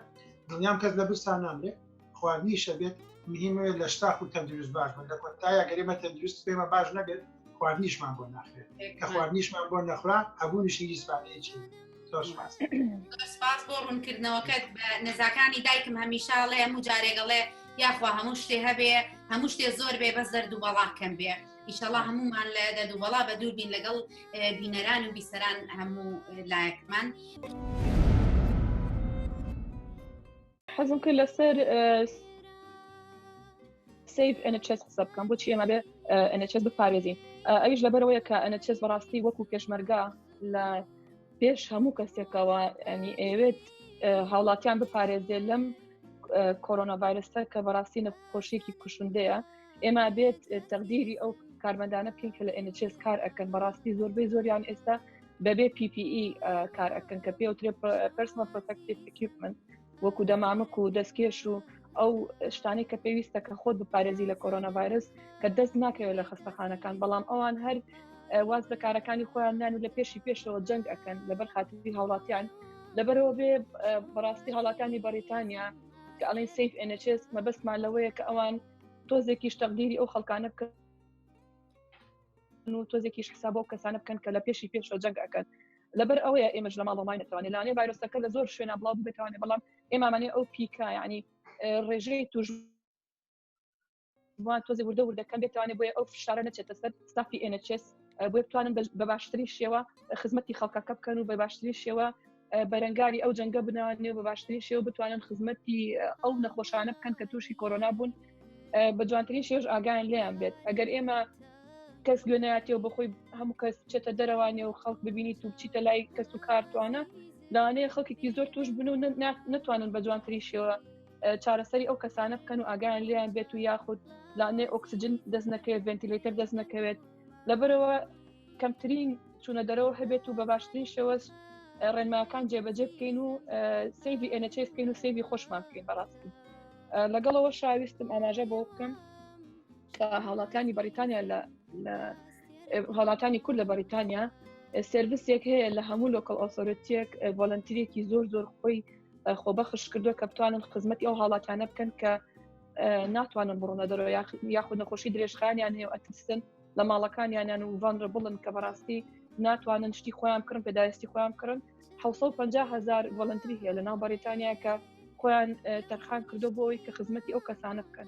دڵنیام کەس لە برسان نامرێت خواردنیشە بێت مهمە لە شتاق و تەندروست باش بن لە کۆتایە گەرێمە تەندروست پێمە باش نەبێت خواردنیشمان بۆ ناخرێت کە خواردنیشمان بۆ نەخورا هەبوونیشی ئیسپانیەکی سپاس بۆ ڕوونکردنەوەکەت بە نەزاکانی دایکم هەمیشاڵێ هەموو جارێگەڵێ یاخوا هەموو شتێ هەبێ هەموو شتێ زۆر بێ بەس دەردووبەڵا کەم بێ ئیشەڵا هەمومان لە دەردووبەڵا بە دوور بین لەگەڵ بینەران و بیسەران هەموو لایەکمان حەزم کرد لەسەر سیف NHS حساب بکەم بۆچی ئێمە بێ NHS بپارێزین ئەویش لەبەرەوەیە کە NHS بەڕاستی وەکو پێشمەرگا لە پێش هەموو کەسێکەوە ینی ئەوێت هاوڵاتیان بپارێزێ لەم کۆرۆنا ڤایرۆسە کە بەڕاستی نەخۆشیێکی کوشندەیە ئێمە بێت تەقدیری ئەو کارمەندانە بکەین کە لە NHS کار ئەکەن بەڕاستی زۆربەی زۆریان ئێستا بەبێ PPE کار ئەکەن کە پێوترێ Personal Protective Equipment وەکو دەمامک و دەستکێش و ئەو شتانی کە پێویستە کە خۆت بپارێزی لە کۆرۆنا ڤایرۆس کە دەست ناکەوێت لە خستەخانەکان بەڵام ئەوان هەر واز بە کارەکانی خۆیان نان و لە پێشەوە جەنگ ئەکەن لەبەر خاتری هاوڵاتیان لەبەرەوە بێ بەڕاستی هاوڵاتیانی بەریتانیا کە ئەڵێن سیف NHS مەبەستمان لەوەیە کە ئەوان تۆزێکیش تەقدیری ئەو خەڵکانە بکەن و تۆزێکیش حساب ئەو کەسانە بکەن کە لە پێشەوە جەنگ ئەکەن لەبەر ئەوەیە ئێمەش لە ماڵەمای نەتوانێت لەوانێ ڤایرۆسەکە لە زۆر شوێنە بڵاو بێتوانێت بەڵام ئێمامانێ ئەو پیکە یعنی ڕێژەی توژوان تۆزێ وردەکەم بێتوانێت بۆیە ئەو فشارە نەچێتە سەر ستافی NHS بۆ بتوانن بە باشترین شێوە خزمەتی خەڵکەکە بکەن و بە باشترین شێوە بەرەنگاری ئەو جەنگە بنوانێ بە باشترین شێوە بتوانن خزمەتی ئەو نەخۆشانە بکەن کە تووشی کۆرۆنا بوون بە جوانترین شێوەش ئاگایان لێیان بێت ئەگەر ئێمە کەس گوێنایەتەوە بەخۆی هەموو کەس بچێتە دەرەوانێ و خەڵک ببینیت و بچیتە لای کەس و کارتوانە لەوانەیە خەڵکێکی زۆر توش بن و نتوانن بە جوانترین شێوە چارەسەری ئەو کەسانە بکەن و ئاگایان لێیان بێت و یاخود لەوانەیە ئۆکسجن دەست نەکەوێت ڤێنتیلەیتەر دەست نەکەوێت لەبەرەوە کەمترین چوونە دەرەوە هەبێت و بە باشترین شێوەش ڕێنماکان جێبەجێ بکەین و سیڤی NHS بکەین و سیڤی خۆشمان بکەین بەڕاستی لەگەڵەوە شاویستم ئاماژە بۆ بکەم کە هاوڵاتیانی بەریتانیا لە هاوڵاتانی کورد لە بەریتانیا سێرڤیسێک هەیە لە هەموو لۆکەڵ ئۆسۆرەتیەک ڤۆلەنتیرێکی زۆر خۆی خۆبەخش کردووە کە بتوانن خزمەتی ئەو هاوڵاتیانە بکەن کە ناتوانن بڕۆنە دەرەوە یاخود نەخۆشی درێژخانیان هەیە و ئەترسن لە ماڵەکانیان و ڤانرەبڵن کە بەڕاستی ناتوانن شتی خۆیان بکڕن پێداویستی خۆیان بکڕن 750,000 ڤۆلەنتری هەیە لە ناو بەریتانیا کە خۆیان تەرخان کردو بۆ ئەوەی کە خزمەتی ئەو کەسانە بکەن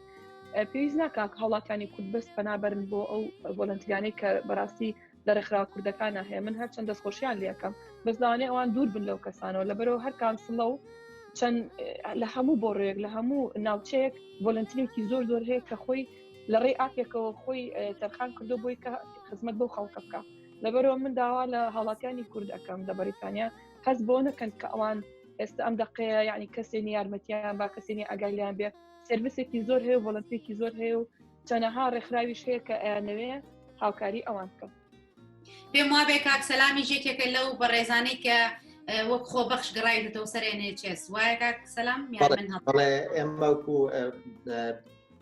پێویست ناکات هاوڵاتیانی کورد بەست پەنابەرن بۆ ئەو ڤۆلەنتریانەی کە بەڕاستی لە ڕێکخراوە کوردەکانە هەیە من هەر چەند دەستخۆشیان لێەکەم بەس لەوانەیە ئەوان دوور بن لەو کەسانەوە لەبەرەوە هەر کانسڵە و چەند لە هەموو بۆڕێک لە هەموو ناوچەیەک ڤۆلەنتریێکی زۆر هەیە کە خۆی لە ڕێی ئاپێکەوە خۆی تەرخان کردو بۆی کە خزمەت بۆ خەڵکە بکە لەبەرەوە من داوا لە هاوڵاتیانی کورد ئەەکەم لە بەریتانیا هەست بۆ نەکەن کە ئەوان ئێستا ئەم دقەیە یعنی کەسێنی یارمەتیان با کەسێنی ئەگایلیان بێ سرویسێکی زۆر هەیە و ڤۆلەنتریێکی زۆر هەیە و چەنەها ڕێکخراویش هەیە کە ئەیانەوێ هاوکاری ئەوان بکەم پێم وابێ کاک سەلامی ژێکێکە لەو بەڕێزانەی کە وەک خۆبەخش گەڕایتەوە سەرێنێ چێس وایە کاک سەلام بەڵێ ئێمەکو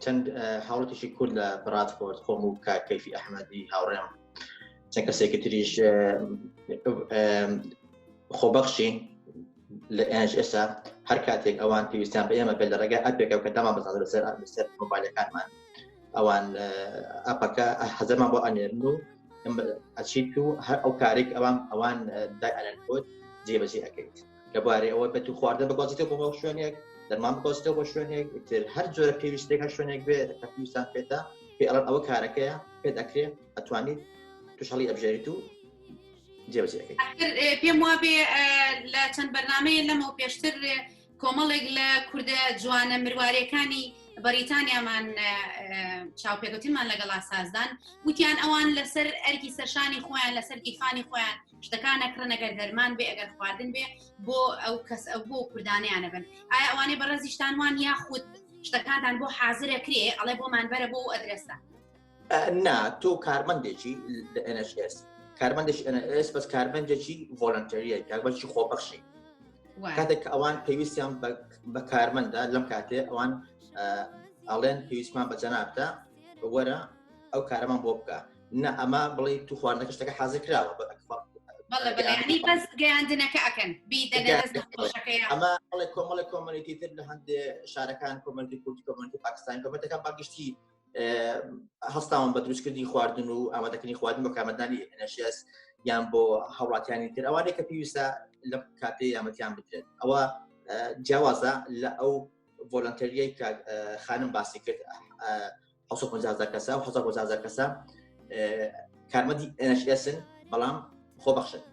چەند هاوڵەتێکی کورد لە براتفۆرد خۆم و کەیفی ئەحمەدی هاوڕێم چەند کەسێکی تریش خۆبەخشی لە NHS هەر کاتێک ئەوان پێویستیان بە ئێمە بێت لە ڕێگای ئەپێکە کە دامان بەزانێت لەسەر مۆبایلەکانمان ئەوان ئەپەکە حەزەمان بۆ ئەنێرن و ئەچیت و هەر ئەو کارێک ئەوان دای ئەنێن کۆت جێبەجێ ئەەکەیت لە بوارێ ئەوە بێت و خواردن بگۆزیتەوە بۆ شوێنێک دەرمان بگۆزیتەوە بۆ شوێنێک تر هەر جۆرە پێویستێک هەر شوێنێک بێت کە پێویستان پێێتە پێ ئەڵەن ئەوە کارەکەیە پێت ئەکرێ ئەتوانیت تووشەڵی ئەبژێریت و جێبەجێەکەیت. پێم وابێ لە چەند بەرنامەیە لەمەوە پێشتر کۆمەڵێک لە کوردە جوانە مروارەکانی بەریتانیامان چاوپێکوتیمان لەگەڵا سازدان وتیان ئەوان لەسەر ئەرکی سەرشانی خۆیان لەسەر گیرفانی خۆیان شتەکان نەکڕن ئەگەر دەرمان بێ ئەگەر خواردن بێ بۆ ئەو کەس بۆ کوردانیانە بن ئایا ئەوانەی بەڕێزیشتان وان یاخود شتەکانتان بۆ حازرەکرێ ئەڵێ بۆمان بەرە بۆ ئەدرێستا نا تۆ کارمەندێکی لە NHS کارمەندێکی NHS بەس کارمەندێکی ڤۆلەنتەریە کارمەندێکی خۆبەخشی کاتێک ئەوان پێویستیان بە کارمەندە لەم کاتێ ئەوان ئەڵێن پێویستمان بە جەنابتە وەرە ئەو کارەمان بۆ بکە نە ئەمە بڵێ تو خواردنەکە شتەکە حازر کراوە بەڵێ بەس گەیاندنەکە ئەکەن ئەمە بڵێ کۆمەڵێکی تر لە هەندێ شارەکان کۆمەڵی کوردی کۆمەڵی پاکستان کۆمەڵەکان باگشتی هەستاون بە دروستکردنی خواردن و ئامادەکردنی خواردن بۆ کارمەندانی NHS یان بۆ هەوڵاتیانی تر ئەوانەیە کە پێویستە لەم کاتێ یارمەتیان بدرێت ئەوە جیاوازە لە ئەو ڤۆلەنتەریەی کە خانم باسی کرد 750,000 کەسە و 750,000 کەسە کارمەندی NHSن بەڵام خۆبەخشن.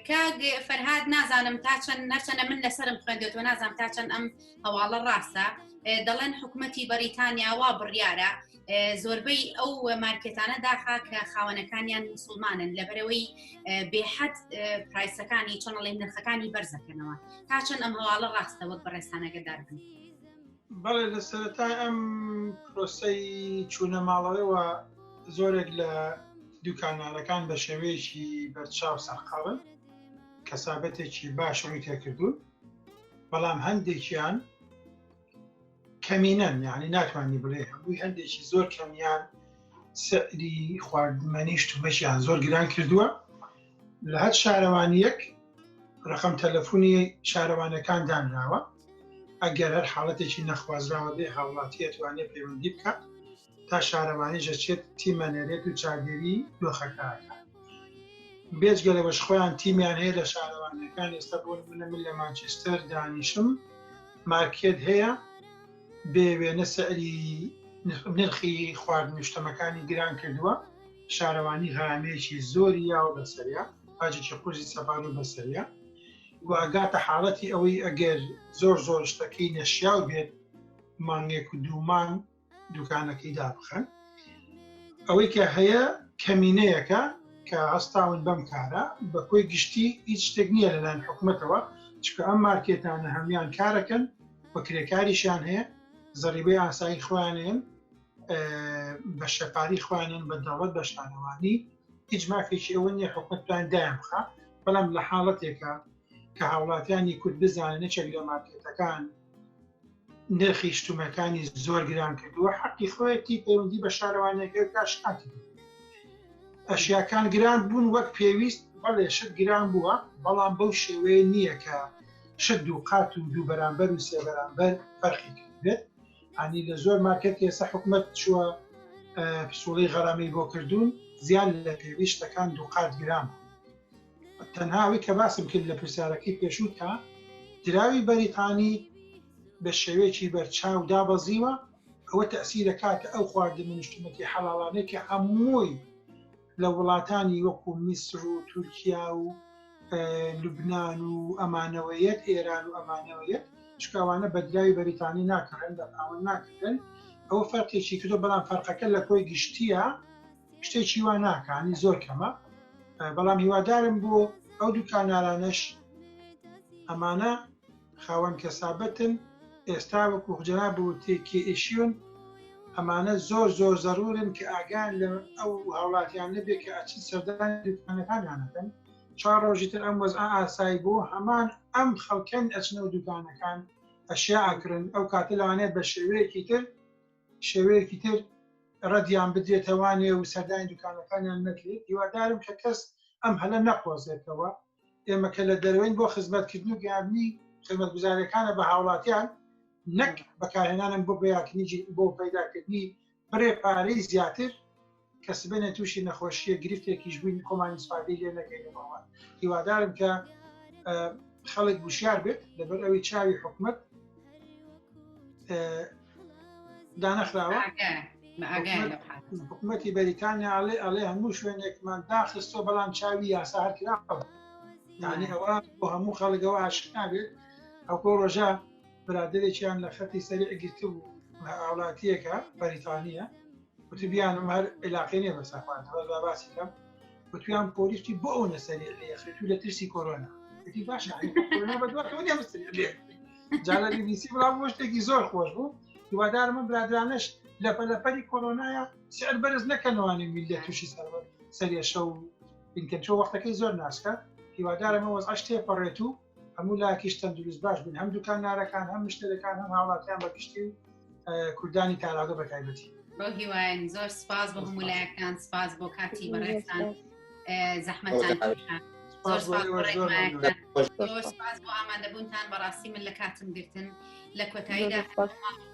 کاک فەرهاد نازانم تا چەند نەچەنە من لەسرم خوێندێتەوە نازانم تا چەند ئەم هەواڵە ڕاستە دەڵێن حکوومەتی بەریتانیا وا بڕیارە زۆربەی ئەو مارکێتانە داخا کە خاوەنەکانیان موسڵمانن لەبەرەوەی بێحەد پرایسەکانی چۆنەڵێ نرخەکانی بەرزەکەنەوە تا چەند ئەم هەواڵە ڕاستە وەک بەڕێستانەگەدار بن. بەڵێ لە سەرەتای ئەم پرۆسەی چوونە ماڵەوەیەوە زۆرێک لە دوکانارەکان بە شێوەیەکی بەرچاو سەرقاون کەسابەتێکی باش ڕووی تێکردوون بەڵام هەندێکیان کەمینەن یعنی ناتوانانی بڵێ هەمووی هەندێکی زۆر کەمیان سەری خواردنمەنیشت و بەشیان زۆر گران کردووە لە هەر شارەوانیەک ڕقم تەلەفۆنی شارەوانەکان دانراوە ئەگەر هەر حاڵەتێکی نەخوازراوە بێ هاوڵاتی ئەتوانێت پەیوەندی بکات تا شارەوانی ژەچێت تیمەنێرێت و چاگەری دۆخەکەکە بێجگەلەوەش خۆیان تیمیان هەیە لە شارەوانەکان ئێستا بۆ من لە مانچستەر دانیشم مارکێت هەیە بێوێنە سەری نرخی خواردن شتەمەکانی گران کردووە شارەوانی هەرامەیەکی زۆری یاوە بەسەریا باجێکی قورسی سەبان و بەسەریا و ئەگاتە حاڵەتی ئەوەی ئەگەر زۆر شتەکەی نەشیاو بێت مانگێک و دوومان دوکانەکەی دابخەن ئەوەی کە هەیە کەمینەیەکە کە هەستاون بەم کارە بە کۆی گشتی هیچ شتێک نییە لەلایەن حکوومەتەوە چکە ئەم مارکێتانە هەمیان کارەکەن بە کرێکاریشیان هەیە زەریبەی ئاسایی خوانێن بە شەپاری خوانێن بە دەوڵەت بە شانەوانی هیچ مافێکی ئەوە نیە حکوومەتیان دایان بخە بەڵام لە حاڵەتێکە کە هاوڵاتیانی کورد بزانن نەچێک لە مارکێتەکان نرخی شتومەکانی زۆر گران کردووە حەقی خۆیەتی پەیوەندی بە شارەوانەکە کاشاتی ئەشیاکان گران بوون وەک پێویست بەڵێ شت گران بووە بەڵام بەو شێوەیە نییە کە شت دوو قات و دوو بەرامبەر و سێ بەرامبەر فەرقی کردبێت ئەنی لە زۆر مارکێت ئێستا حکوومەت چووە پسوڵی غەرامەی بۆ کردوون زیان لە پێویستەکان دوو قات گران تەنهاوی کە باسم کرد لە پرسیارەکەی پێشووتە دراوی بەریتانی بە شێوەیەکی بەرچاو دابەزیوە ئەوە تەئسیر دەکاتە ئەو خواردن نیشتومەتی حەڵاڵانەی کە هەمووی لە وڵاتانی وەکو میسر و تورکیا و لوبنان و ئەمانەوەیەت ئێران و ئەمانەوەیەت چکاوانە بە دراوی بەریتانی ناکەن لە ئاوە ناکردن ئەوە فەرقێکی کردو بەڵام فەرقەکە لە کۆی گشتیە شتێکی وا ناکانی زۆر کەمە بەڵام هیوادارم بۆ ئەو دوکانارانەش ئەمانە خاوەن کەسابەتن ئێستا وەکو جەناب وتی کێئیشیون ئەمانە زۆر زەرورن کە ئاگان لە ئەو هاوڵاتیان نەبێت کە ئەچین سەردانی دوکانەکانیانەکەن. 4 ڕۆژی تر ئەم وەزع ئاسایی بوو هەمان ئەم خەڵکەن ئەچنەوە دوکانەکان ئەشیا ئاکرن ئەو کاتە لەوانێت بە شێوەیەکی تر ڕەدیان بدرێتەوانێ و سەردانی دوکانەکانیان نەکرێت. هیوادارم کە کەس ئەم هەلە نەقۆزێتەوە. ئێمە کە لە دەروین بۆ خزمەتکردن و گیاندنی خزمەتگوزاریەکانە بە هاوڵاتیان نەک بەکارهێنانم بۆ بەیاکنیجی بۆ پەیداکردنی بڕێ پارەی زیاتر کەس بێنێ تووشی نەخۆشیە گرفتێکیش بووین کۆمانی سوپادی لێ نەکەینەوە. هیوادارم کە خەڵک وشیار بێت لەبەر ئەوەی چاوی حکومەت دانەخراوە. حکومەتی بەریتانیا ئەڵێ هەموو شوێنێکمان داخستۆ بەڵام چاوی یاسا هەرکراوە. یعنی ئەوە بۆ هەموو خەڵکەوە ئاشنا بێت. ئەوکۆ ڕۆژە برادێکیان لە خەتی سەریع گرتو و هاوڵاتیەکە بەریتانیە وتبیانم هەر عێلاقی نیە بەسەخوانەوە باسی کەم وتویان پۆلیسی بۆ ئەو نەسەریع لێخرێت و لە ترسی کۆرۆنا وتی باشە کۆرۆنا بەدواتەوە نیە بەسەریع لێ جا لە BBC بڵام بۆ شتێکی زۆر خۆش بوو. هیوادارم من برادرانەش لەپەلەپەلی کۆرۆنایە سعر بەرز نەکەنەوانی میلێت تووشی سەرێشە و بینکەچۆ وەختەکەی زۆر ناسکە. هیوادارم وەزع تێپەڕێت و هەموو لایەکیش تەندروست باش بن هەم دوکانارەکان هەم مشتەکان هەم هاوڵاتیان بە گشتی و کوردانی کاراگە بە تایبەتی. بۆ هیوایان زۆر سپاس بۆ هەموو لایەکان سپاس بۆ کاتی بەڕێستان زەحمەتان زۆر سپاس بۆ ئامادەبوونتان بەڕاستی من لە کاتم گرتن لە کۆتاییدا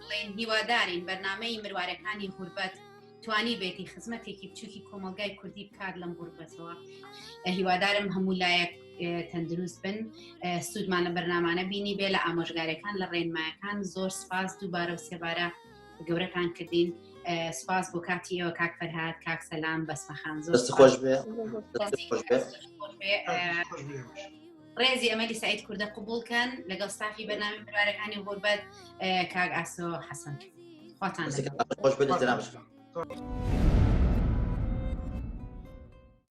بڵێن هیوادارین بەرنامەی مروارەکانی غوربەت توانی بێتی خزمەتێکی بچووکی کۆمەلگای کوردی بکات لەم غوربەتەوە. هیوادارم هەموو لایەک تەندروست بن سوودمان لە بەرنامانە بینی بێ لە ئامۆژگارەکان لە ڕێنمایەکان. زۆر سپاس دووبارە و سێبارە گەورەتان کردین. سپاس بۆ کاتی ئێوە کاک فەرهاد کاک سەلام بەسمەخان زۆر خۆش بێ. ڕێزی ئەمەلی سعید کوردە قبولکەن لەگەڵ ستافی بەرنامەی مروارەکانی غوربەت کاک ئاسۆ حەسەن خواتان خۆش بێت.